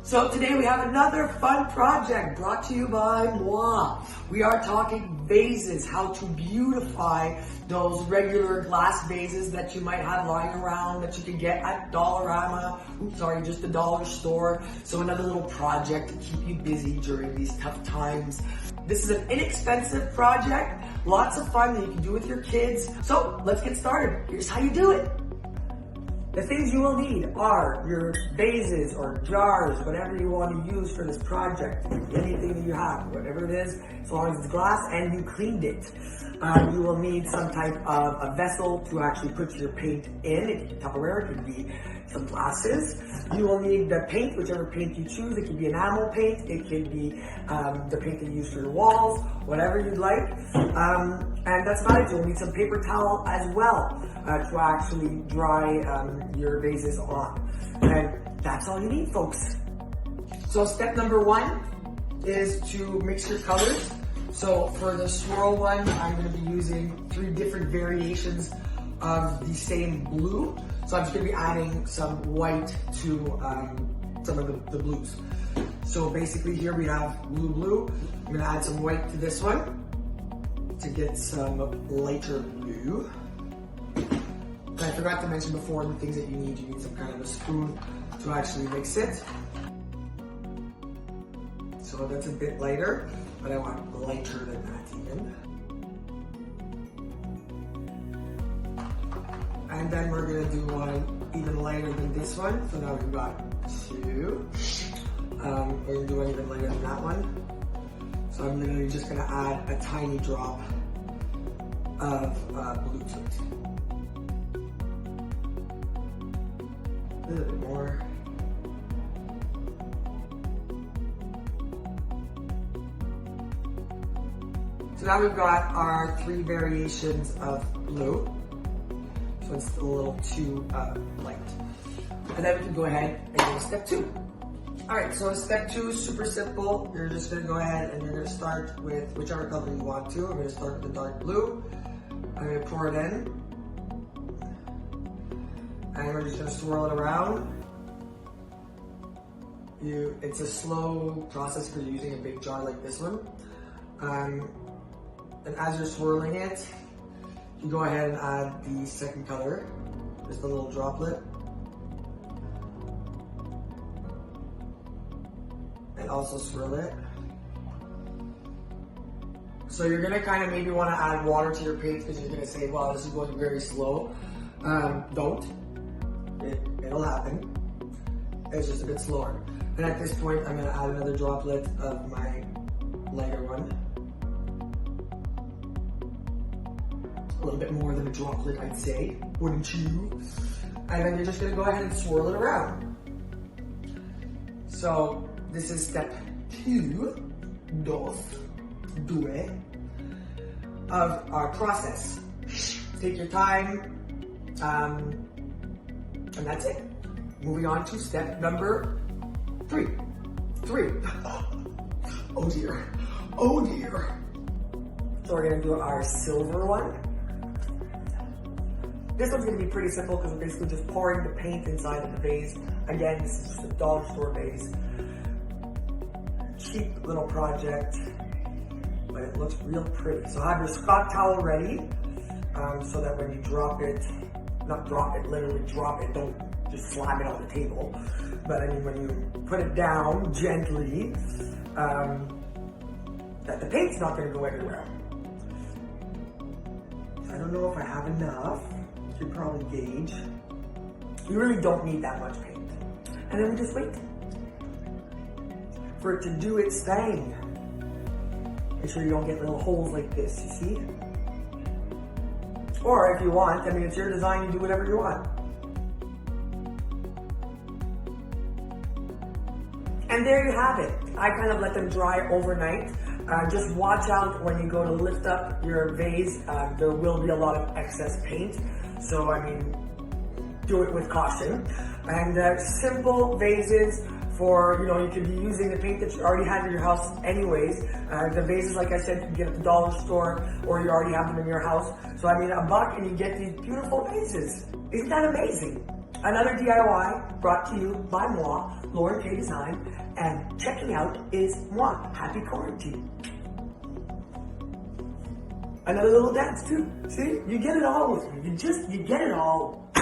So today we have another fun project brought to you by moi. We are talking vases, how to beautify those regular glass vases that you might have lying around that you can get at just the dollar store. So another little project to keep you busy during these tough times. This is an inexpensive project, lots of fun that you can do with your kids. So let's get started. Here's how you do it. The things you will need are your vases or jars, whatever you want to use for this project. Anything that you have, whatever it is, as long as it's glass and you cleaned it. You will need some type of a vessel to actually put your paint in. It could be Tupperware, it could be some glasses. You will need the paint, whichever paint you choose. It could be enamel paint, it could be the paint that you use for your walls, whatever you'd like. And that's about it. You'll need some paper towel as well to actually dry your vases on. And that's all you need, folks. So step number one is to mix your colors. So for the swirl one, I'm going to be using 3 different variations of the same blue. So I'm just going to be adding some white to some of the blues. So basically here we have blue. I'm going to add some white to this one to get some lighter blue. And I forgot to mention before the things that you need. You need some kind of a spoon to actually mix it. So that's a bit lighter, but I want lighter than that even. And then we're gonna do one even lighter than this one. So now we've got 2. We're gonna do one even lighter than that one. So I'm literally just gonna add a tiny drop of blue to it. A little bit more. So now we've got our 3 variations of blue. So it's a little too light. And then we can go ahead and go to step 2. Alright, so step 2 is super simple. You're just going to go ahead and you're going to start with whichever color you want to. I'm going to start with the dark blue. I'm going to pour it in. And we're just going to swirl it around. It's a slow process because you're using a big jar like this one. And as you're swirling it, you go ahead and add the second color, just a little droplet. And also swirl it. So you're gonna kind of maybe want to add water to your paint because you're gonna say, wow, this is going very slow. Don't. It'll happen. It's just a bit slower. And at this point, I'm gonna add another droplet of my lighter one. A little bit more than a droplet, I'd say, wouldn't you? And then you're just gonna go ahead and swirl it around. So this is step 2, of our process. Take your time, and that's it. Moving on to step number 3. Oh dear. So we're gonna do our silver one. This one's gonna be pretty simple because we're basically just pouring the paint inside of the vase. Again, this is just a dollar store vase. Cheap little project, but it looks real pretty. So have your Scott towel ready so that when you drop it, literally drop it, don't just slam it on the table. But I mean, when you put it down gently, that the paint's not gonna go anywhere. I don't know if I have enough. You can probably gauge. You really don't need that much paint. And then we just wait for it to do its thing. Make sure you don't get little holes like this, you see? Or if you want, I mean, it's your design, you do whatever you want. And there you have it. I kind of let them dry overnight. Just watch out when you go to lift up your vase. There will be a lot of excess paint. So, I mean, do it with caution. And simple vases for, you could be using the paint that you already have in your house anyways. The vases, like I said, you can get at the dollar store or you already have them in your house. So, I mean, $1 and you get these beautiful vases. Isn't that amazing? Another DIY brought to you by moi, LaurinKDesign, and checking out is moi. Happy quarantine. Another little dance too. See, you get it all with me. You get it all.